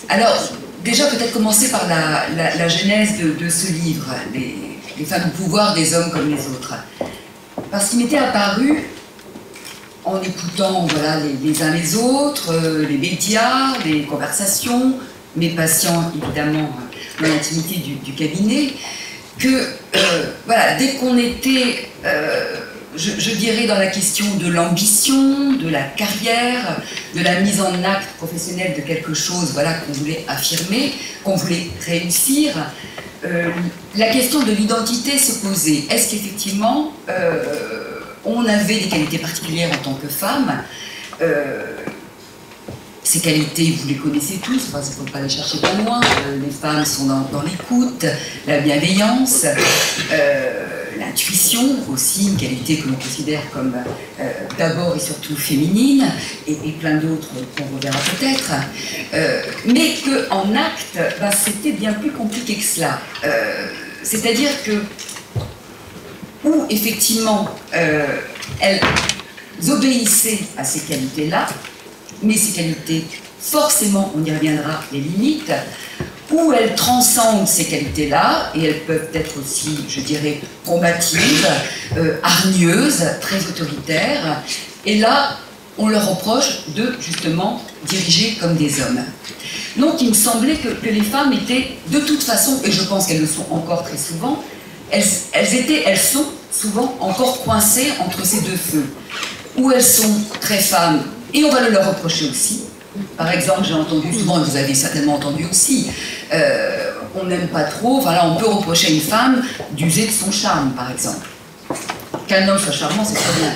Alors, déjà peut-être commencer par la genèse de ce livre, les femmes au pouvoir des hommes comme les autres. Parce qu'il m'était apparu, en écoutant voilà, les uns les autres, les médias, les conversations, mes patients évidemment dans l'intimité du cabinet, que voilà, dès qu'on était, je dirais, dans la question de l'ambition, de la carrière, de la mise en acte professionnelle de quelque chose voilà, qu'on voulait affirmer, qu'on voulait réussir, la question de l'identité se posait. Est-ce qu'effectivement, on avait des qualités particulières en tant que femme? Ces qualités, vous les connaissez tous, enfin, il ne faut pas les chercher pas loin. Les femmes sont dans l'écoute, la bienveillance, l'intuition aussi, une qualité que l'on considère comme d'abord et surtout féminine, et plein d'autres qu'on reverra peut-être, mais qu'en acte, bah, c'était bien plus compliqué que cela. C'est-à-dire que, où effectivement, elles obéissaient à ces qualités-là, mais ces qualités, forcément, on y reviendra, les limites, où elles transcendent ces qualités-là, et elles peuvent être aussi, je dirais, combatives, hargneuses, très autoritaires, et là, on leur reproche de, justement, diriger comme des hommes. Donc, il me semblait que les femmes étaient, de toute façon, et je pense qu'elles le sont encore très souvent, elles sont souvent encore coincées entre ces deux feux, où elles sont très femmes, et on va le leur reprocher aussi. Par exemple, j'ai entendu souvent, vous avez certainement entendu aussi, on n'aime pas trop, enfin là on peut reprocher à une femme d'user de son charme, par exemple. Qu'un homme soit charmant, c'est très bien.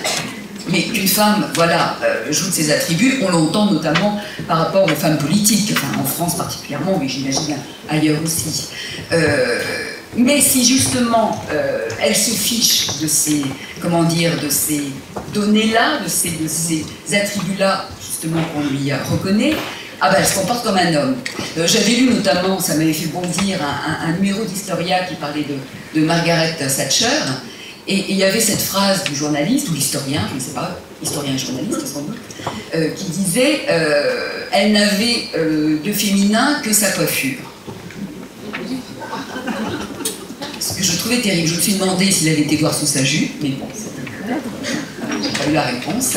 Mais qu'une femme, voilà, joue de ses attributs, on l'entend notamment par rapport aux femmes politiques, enfin en France particulièrement, mais j'imagine ailleurs aussi. Mais si justement elle se fiche de ces, comment dire, de ces données-là, de ces attributs-là, justement qu'on lui reconnaît, ah ben elle se comporte comme un homme. J'avais lu notamment, ça m'avait fait bondir, un numéro d'Historia qui parlait de Margaret Thatcher, et il y avait cette phrase du journaliste, ou l'historien, je ne sais pas, historien et journaliste sans doute, qui disait elle n'avait de féminin que sa coiffure. Ce que je trouvais terrible. Je me suis demandé s'il avait été voir sous sa jupe, mais bon, j'ai pas eu la réponse.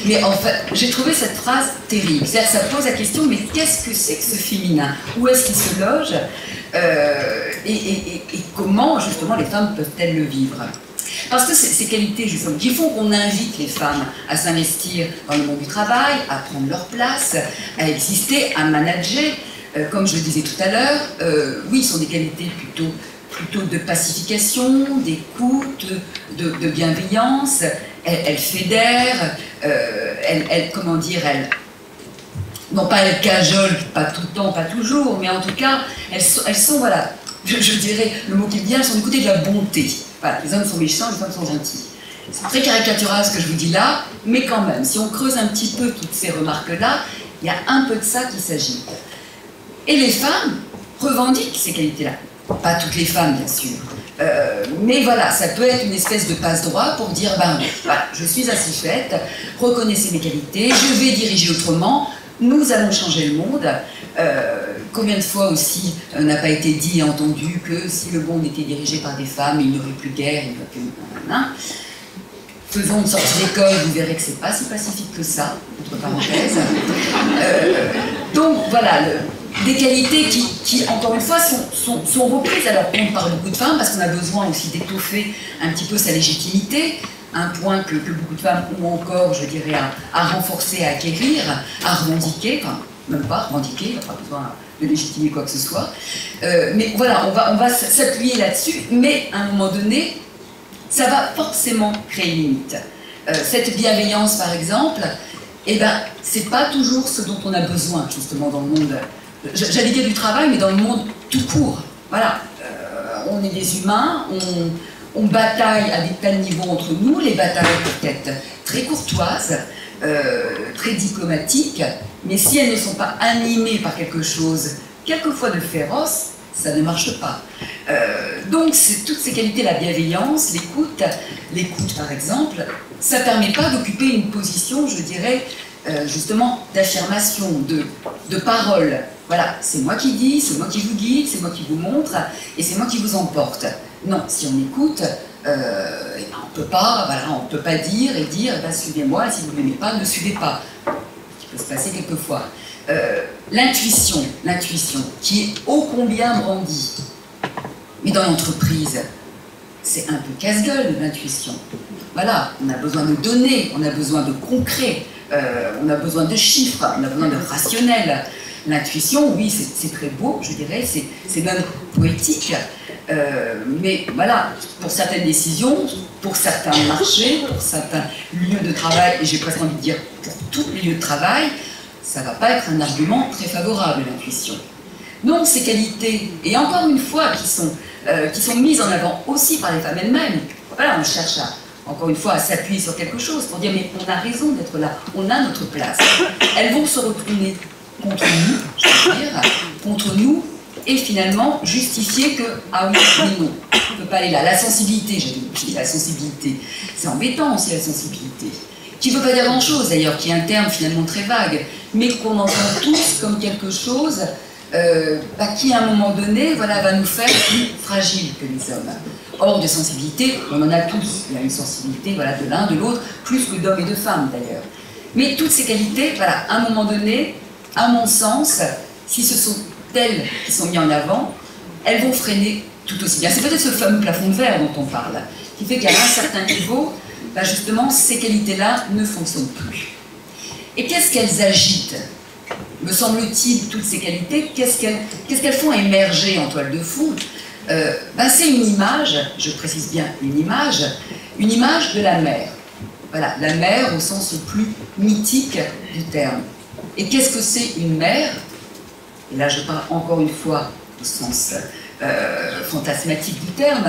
Mais en fait, j'ai trouvé cette phrase terrible. C'est-à-dire, ça pose la question, mais qu'est-ce que c'est que ce féminin? Où est-ce qu'il se loge et comment, justement, les femmes peuvent-elles le vivre? Parce que ces qualités, justement, qui font qu'on invite les femmes à s'investir dans le monde du travail, à prendre leur place, à exister, à manager, comme je le disais tout à l'heure, oui, ce sont des qualités plutôt de pacification, d'écoute, de bienveillance. Elles fédèrent, comment dire, non pas elles cajolent, pas tout le temps, pas toujours, mais en tout cas, elles sont voilà, je dirais, le mot qui me vient, elles sont du côté de la bonté. Voilà, les hommes sont méchants, les femmes sont gentils. C'est très caricatural ce que je vous dis là, mais quand même, si on creuse un petit peu toutes ces remarques-là, il y a un peu de ça qui s'agit. Et les femmes revendiquent ces qualités-là. Pas toutes les femmes, bien sûr. Mais voilà, ça peut être une espèce de passe-droit pour dire, ben voilà, je suis ainsi faite, reconnaissez mes qualités, je vais diriger autrement, nous allons changer le monde. Combien de fois aussi n'a pas été dit et entendu que si le monde était dirigé par des femmes, il n'y aurait plus de guerre, il n'y aurait plus... Faisons une sortie d'école, vous verrez que c'est pas si pacifique que ça, entre parenthèses. Donc voilà, des qualités qui, encore une fois, sont reprises à leur compte par beaucoup de femmes, parce qu'on a besoin aussi d'étoffer un petit peu sa légitimité, un point que beaucoup de femmes ont encore, je dirais, à renforcer, à acquérir, à revendiquer, enfin, même pas revendiquer, il n'y a pas besoin de légitimer quoi que ce soit. Mais voilà, on va s'appuyer là-dessus, mais à un moment donné, ça va forcément créer une limite. Cette bienveillance, par exemple, eh ben, c'est pas toujours ce dont on a besoin, justement, dans le monde, j'allais dire du travail, mais dans le monde tout court. Voilà, on est des humains, on bataille à des tas de niveaux entre nous, les batailles peuvent être très courtoises, très diplomatiques, mais si elles ne sont pas animées par quelque chose, quelquefois de féroce, ça ne marche pas. Donc, toutes ces qualités, la bienveillance, l'écoute par exemple, ça ne permet pas d'occuper une position, je dirais, justement d'affirmation, de parole. Voilà, c'est moi qui dis, c'est moi qui vous guide, c'est moi qui vous montre, et c'est moi qui vous emporte. Non, si on écoute, eh ben on peut pas, voilà, on peut pas dire, eh ben, suivez-moi, et si vous ne m'aimez pas, ne suivez pas. Ce qui peut se passer quelquefois. L'intuition, qui est ô combien brandie. Mais dans l'entreprise, c'est un peu casse-gueule, l'intuition. Voilà, on a besoin de données, on a besoin de concret, on a besoin de chiffres, on a besoin de rationnel. L'intuition, oui, c'est très beau, je dirais, c'est même poétique, mais voilà, pour certaines décisions, pour certains marchés, pour certains lieux de travail, et j'ai presque envie de dire pour tous les lieux de travail, ça ne va pas être un argument très favorable, l'intuition. Donc ces qualités, et encore une fois, qui sont mises en avant aussi par les femmes elles-mêmes, voilà, on cherche encore une fois à s'appuyer sur quelque chose pour dire mais on a raison d'être là, on a notre place. Elles vont se retourner contre nous, je veux dire, contre nous, et finalement justifier que, ah oui, mais non, on ne peut pas aller là. La sensibilité, j'ai dit la sensibilité, c'est embêtant aussi la sensibilité, qui ne veut pas dire grand-chose d'ailleurs, qui est un terme finalement très vague, mais qu'on entend tous comme quelque chose qui à un moment donné voilà, va nous faire plus fragiles que les hommes. Or de sensibilité, on en a tous, il y a une sensibilité voilà, de l'un, de l'autre, plus que d'hommes et de femmes d'ailleurs. Mais toutes ces qualités, voilà, à un moment donné, à mon sens, si ce sont elles qui sont mises en avant, elles vont freiner tout aussi bien. C'est peut-être ce fameux plafond de verre dont on parle, qui fait qu'à un certain niveau, justement, ces qualités-là ne fonctionnent plus. Et qu'est-ce qu'elles agitent? Me semble-t-il, toutes ces qualités, qu'est-ce qu'elles font émerger en toile de fond? C'est une image, je précise bien une image de la mer. Voilà, la mer au sens le plus mythique du terme. Et qu'est-ce que c'est une mer? Et là, je parle encore une fois au sens fantasmatique du terme.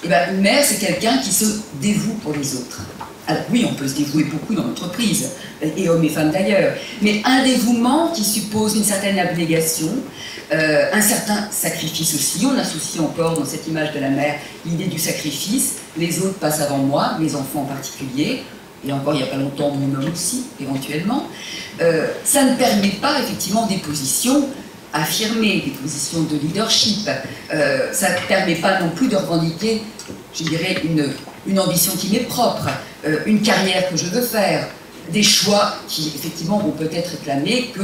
Eh bien, une mère, c'est quelqu'un qui se dévoue pour les autres. Alors oui, on peut se dévouer beaucoup dans l'entreprise, et hommes et femmes d'ailleurs, mais un dévouement qui suppose une certaine abnégation, un certain sacrifice aussi. On associe encore dans cette image de la mère l'idée du sacrifice. Les autres passent avant moi, mes enfants en particulier, et encore il n'y a pas longtemps mon homme aussi, éventuellement. Ça ne permet pas effectivement des positions affirmées, des positions de leadership. Ça ne permet pas non plus de revendiquer, je dirais, une ambition qui m'est propre, une carrière que je veux faire, des choix qui effectivement vont peut-être réclamer que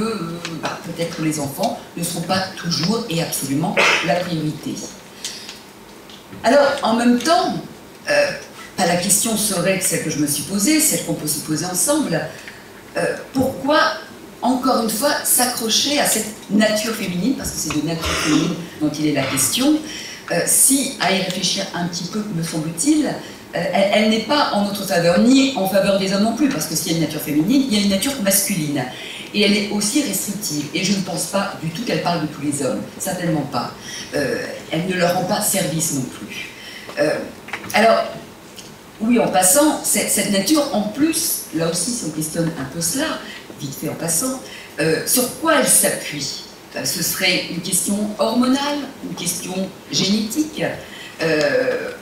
peut-être les enfants ne seront pas toujours et absolument la priorité. Alors en même temps, la question serait celle que je me suis posée, celle qu'on peut se poser ensemble, pourquoi encore une fois s'accrocher à cette nature féminine, parce que c'est de nature féminine dont il est la question, si à y réfléchir un petit peu, me semble-t-il, elle n'est pas en notre faveur, ni en faveur des hommes non plus, parce que s'il y a une nature féminine, il y a une nature masculine. Et elle est aussi restrictive. Et je ne pense pas du tout qu'elle parle de tous les hommes, certainement pas. Elle ne leur rend pas service non plus. Alors, oui, en passant, cette nature, en plus, là aussi, si on questionne un peu cela, vite fait en passant, sur quoi elle s'appuie? Ce serait une question hormonale, une question génétique.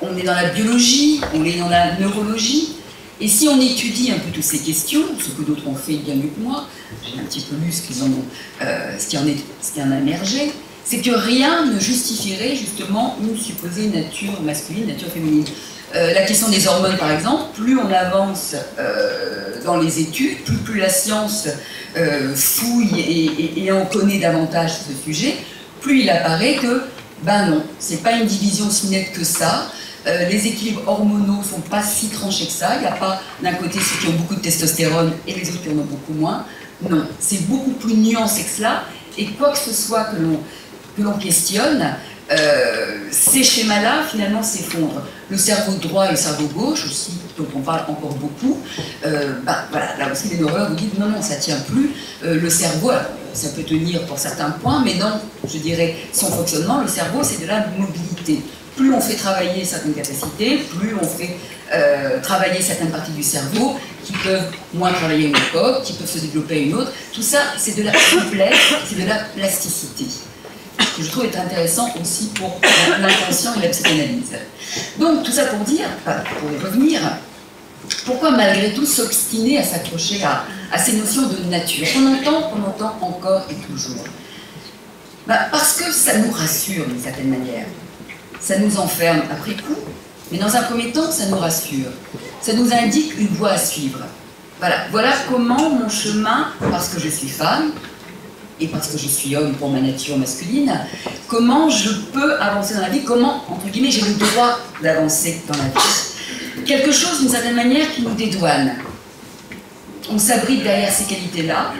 On est dans la biologie, on est dans la neurologie, et si on étudie un peu toutes ces questions, ce que d'autres ont fait bien mieux que moi, j'ai un petit peu lu ce qui en a émergé, c'est que rien ne justifierait justement une supposée nature masculine, nature féminine. La question des hormones, par exemple, plus on avance dans les études, plus la science fouille et en connaît davantage sur ce sujet, plus il apparaît que non, c'est pas une division si nette que ça. Les équilibres hormonaux sont pas si tranchés que ça. Il n'y a pas d'un côté ceux qui ont beaucoup de testostérone et les autres qui en ont beaucoup moins. Non, c'est beaucoup plus nuancé que cela. Et quoi que ce soit que l'on questionne, ces schémas-là finalement s'effondrent. Le cerveau droit et le cerveau gauche aussi, dont on parle encore beaucoup, voilà, là aussi les neurologues vous disent non, ça tient plus. Le cerveau, alors, ça peut tenir pour certains points, mais non, je dirais, son fonctionnement, le cerveau, c'est de la mobilité. Plus on fait travailler certaines capacités, plus on fait travailler certaines parties du cerveau qui peuvent moins travailler à une époque, qui peuvent se développer à une autre. Tout ça, c'est de la souplesse, c'est de la plasticité. Que je trouve être intéressant aussi pour l'intention et la psychanalyse. Donc, tout ça pour dire, pour y revenir, Pourquoi malgré tout s'obstiner à s'accrocher à ces notions de nature qu'on entend encore et toujours? Parce que ça nous rassure d'une certaine manière. Ça nous enferme après coup, mais dans un premier temps, ça nous rassure. Ça nous indique une voie à suivre. Voilà comment mon chemin, parce que je suis femme, et parce que je suis homme pour ma nature masculine, comment je peux avancer dans la vie, comment, entre guillemets, j'ai le droit d'avancer dans la vie. Quelque chose, d'une certaine manière, qui nous dédouane. On s'abrite derrière ces qualités-là,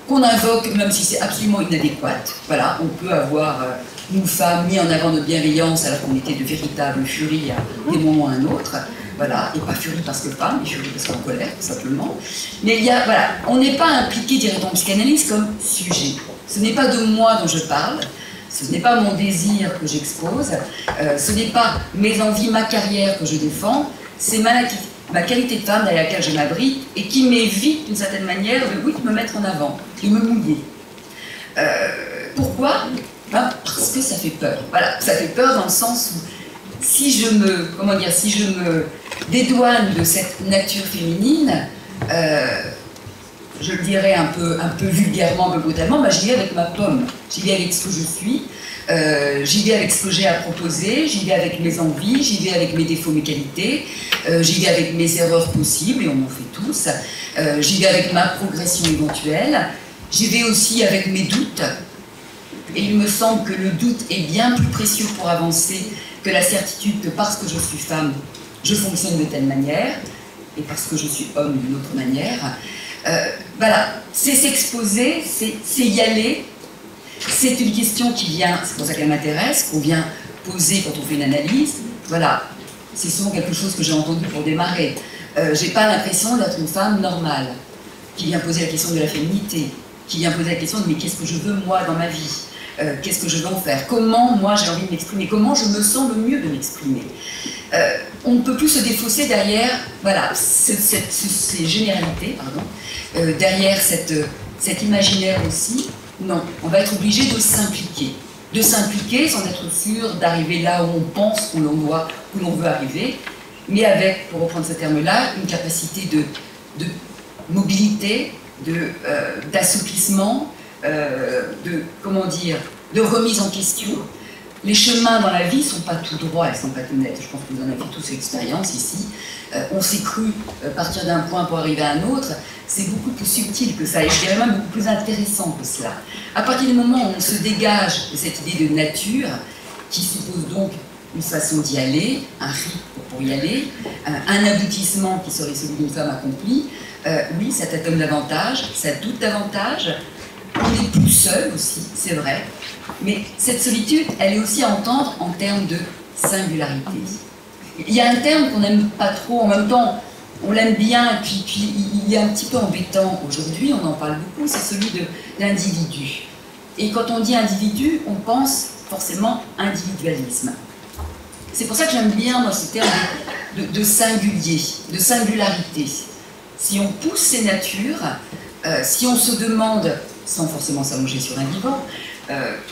qu'on invoque, même si c'est absolument inadéquat. Voilà, on peut avoir, nous femmes, mis en avant notre bienveillance alors qu'on était de véritables furies à des moments à un autre. Voilà, et pas furie parce que femme, mais furie parce qu'en colère, tout simplement. Mais voilà, on n'est pas impliqué directement en psychanalyse comme sujet. Ce n'est pas de moi dont je parle, ce n'est pas mon désir que j'expose, ce n'est pas mes envies, ma carrière que je défends, c'est ma qualité de femme derrière laquelle je m'abrite et qui m'évite d'une certaine manière de me mettre en avant, de me mouiller. Pourquoi? Parce que ça fait peur. Voilà, ça fait peur dans le sens où si je me dédouane de cette nature féminine, je le dirais un peu vulgairement, un peu brutalement, j'y vais avec ma pomme, j'y vais avec ce que je suis, j'y vais avec ce que j'ai à proposer, j'y vais avec mes envies, j'y vais avec mes défauts, mes qualités, j'y vais avec mes erreurs possibles, et on en fait tous, j'y vais avec ma progression éventuelle, j'y vais aussi avec mes doutes, et il me semble que le doute est bien plus précieux pour avancer que la certitude que parce que je suis femme, je fonctionne de telle manière, et parce que je suis homme d'une autre manière. Voilà, c'est s'exposer, c'est y aller. C'est une question qui vient, c'est pour ça qu'elle m'intéresse, qu'on vient poser quand on fait une analyse. Voilà, c'est souvent quelque chose que j'ai entendu pour démarrer. J'ai pas l'impression d'être une femme normale, qui vient poser la question de la féminité, qui vient poser la question de mais qu'est-ce que je veux moi dans ma vie? Qu'est-ce que je veux en faire? Comment moi j'ai envie de m'exprimer? Comment je me sens le mieux de m'exprimer? On ne peut plus se défausser derrière voilà, ces généralités, pardon, derrière cet imaginaire aussi. Non, on va être obligé de s'impliquer. De s'impliquer sans être sûr d'arriver là où on pense où l'on veut arriver, mais avec, pour reprendre ce terme-là, une capacité de mobilité, d'assouplissement, de remise en question. Les chemins dans la vie ne sont pas tout droits, ils ne sont pas tout nets. Je pense que vous en avez tous l'expérience ici. On s'est cru partir d'un point pour arriver à un autre. C'est beaucoup plus subtil que ça, et je dirais même beaucoup plus intéressant que cela. À partir du moment où on se dégage de cette idée de nature, qui suppose donc une façon d'y aller, un rythme pour y aller, un aboutissement qui serait celui d'une femme accomplie, oui, ça tâtonne davantage, ça doute davantage. On est plus seul aussi, c'est vrai. Mais cette solitude, elle est aussi à entendre en termes de singularité. Il y a un terme qu'on n'aime pas trop, en même temps, on l'aime bien, et puis il est un petit peu embêtant aujourd'hui, on en parle beaucoup, c'est celui d'individu. Et quand on dit individu, on pense forcément individualisme. C'est pour ça que j'aime bien, moi, ce terme de singulier, de singularité. Si on pousse ces natures, si on se demande, sans forcément s'allonger sur un divan,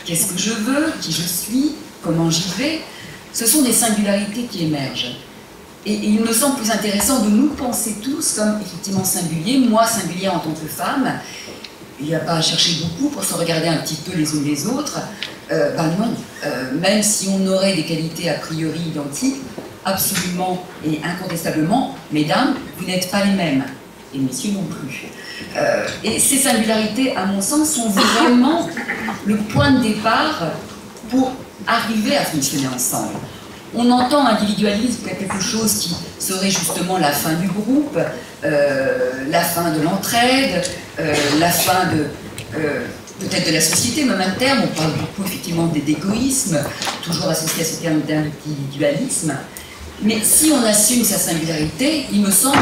qu'est-ce que je veux, qui je suis, comment j'y vais, ce sont des singularités qui émergent. Et il me semble plus intéressant de nous penser tous comme effectivement singuliers, moi singulière en tant que femme. Il n'y a pas à chercher beaucoup pour se regarder un petit peu les unes les autres. Non, même si on aurait des qualités a priori identiques, absolument et incontestablement, mesdames, vous n'êtes pas les mêmes, et messieurs non plus. Et ces singularités, à mon sens, sont vraiment le point de départ pour arriver à fonctionner ensemble. On entend individualisme comme quelque chose qui serait justement la fin du groupe, la fin de l'entraide, la fin de peut-être de la société, même un terme, on parle beaucoup effectivement d'égoïsme, toujours associé à ce terme d'individualisme. Mais si on assume sa singularité, il me semble que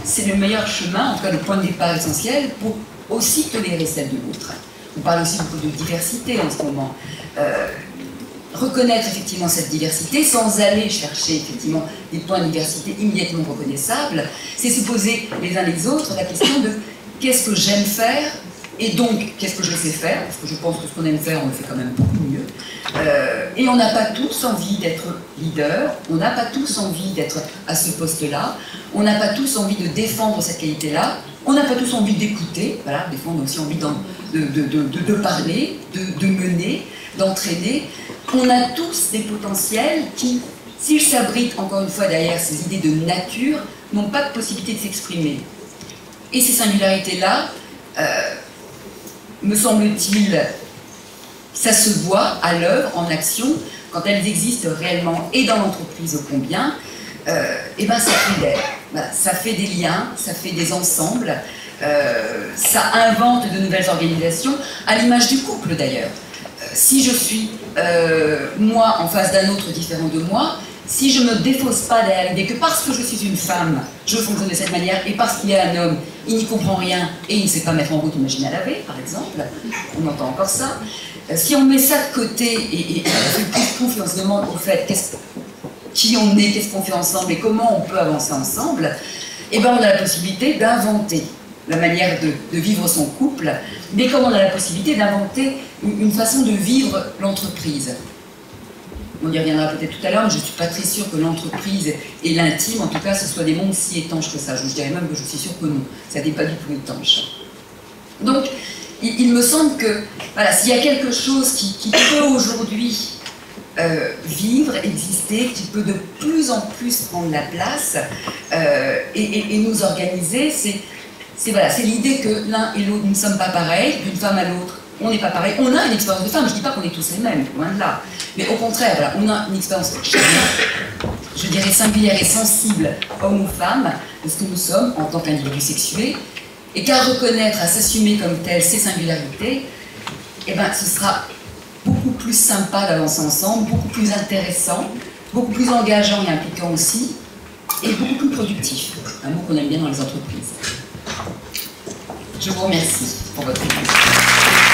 c'est le meilleur chemin, en tout cas le point de départ essentiel, pour aussi tolérer celle de l'autre. On parle aussi beaucoup de diversité en ce moment. Reconnaître effectivement cette diversité sans aller chercher effectivement des points de diversité immédiatement reconnaissables, c'est se poser les uns les autres la question de qu'est-ce que j'aime faire Et donc, qu'est-ce que je sais faire? Parce que je pense que ce qu'on aime faire, on le fait quand même beaucoup mieux. Et on n'a pas tous envie d'être leader, on n'a pas tous envie d'être à ce poste-là, on n'a pas tous envie de défendre cette qualité-là, on n'a pas tous envie d'écouter, voilà, des fois on a aussi envie de parler, de mener, d'entraîner. On a tous des potentiels qui, s'ils s'abritent encore une fois derrière ces idées de nature, n'ont pas de possibilité de s'exprimer. Et ces singularités-là, me semble-t-il, ça se voit à l'œuvre, en action, quand elles existent réellement et dans l'entreprise ô combien, et ben ça fédère, voilà, ça fait des liens, ça fait des ensembles, ça invente de nouvelles organisations, à l'image du couple d'ailleurs. Si je suis, moi, en face d'un autre différent de moi, si je ne me défausse pas derrière l'idée que parce que je suis une femme, je fonctionne de cette manière, et parce qu'il y a un homme, il n'y comprend rien, et il ne sait pas mettre en route une machine à laver, par exemple, on entend encore ça. Si on met ça de côté, et on fait plus confiance, on se demande au fait qui on est, qu'est-ce qu'on fait ensemble, et comment on peut avancer ensemble, et ben on a la possibilité d'inventer la manière de vivre son couple, mais comme on a la possibilité d'inventer une façon de vivre l'entreprise. On y reviendra peut-être tout à l'heure, mais je ne suis pas très sûre que l'entreprise et l'intime, en tout cas, ce soient des mondes si étanches que ça. Je dirais même que je suis sûre que non, ça n'est pas du tout étanche. Donc, il me semble que, voilà, s'il y a quelque chose qui peut aujourd'hui vivre, exister, qui peut de plus en plus prendre la place et nous organiser, c'est voilà, l'idée que l'un et l'autre, nous ne sommes pas pareils, d'une femme à l'autre, on n'est pas pareil. On a une expérience de femme, je ne dis pas qu'on est tous les mêmes, loin de là. Mais au contraire, voilà, on a une expérience chacun, je dirais singulière et sensible, homme ou femme, de ce que nous sommes en tant qu'individus sexués, et qu'à reconnaître, à s'assumer comme tel ces singularités, eh ben, ce sera beaucoup plus sympa d'avancer ensemble, beaucoup plus intéressant, beaucoup plus engageant et impliquant aussi, et beaucoup plus productif, un mot qu'on aime bien dans les entreprises. Je vous remercie pour votre écoute.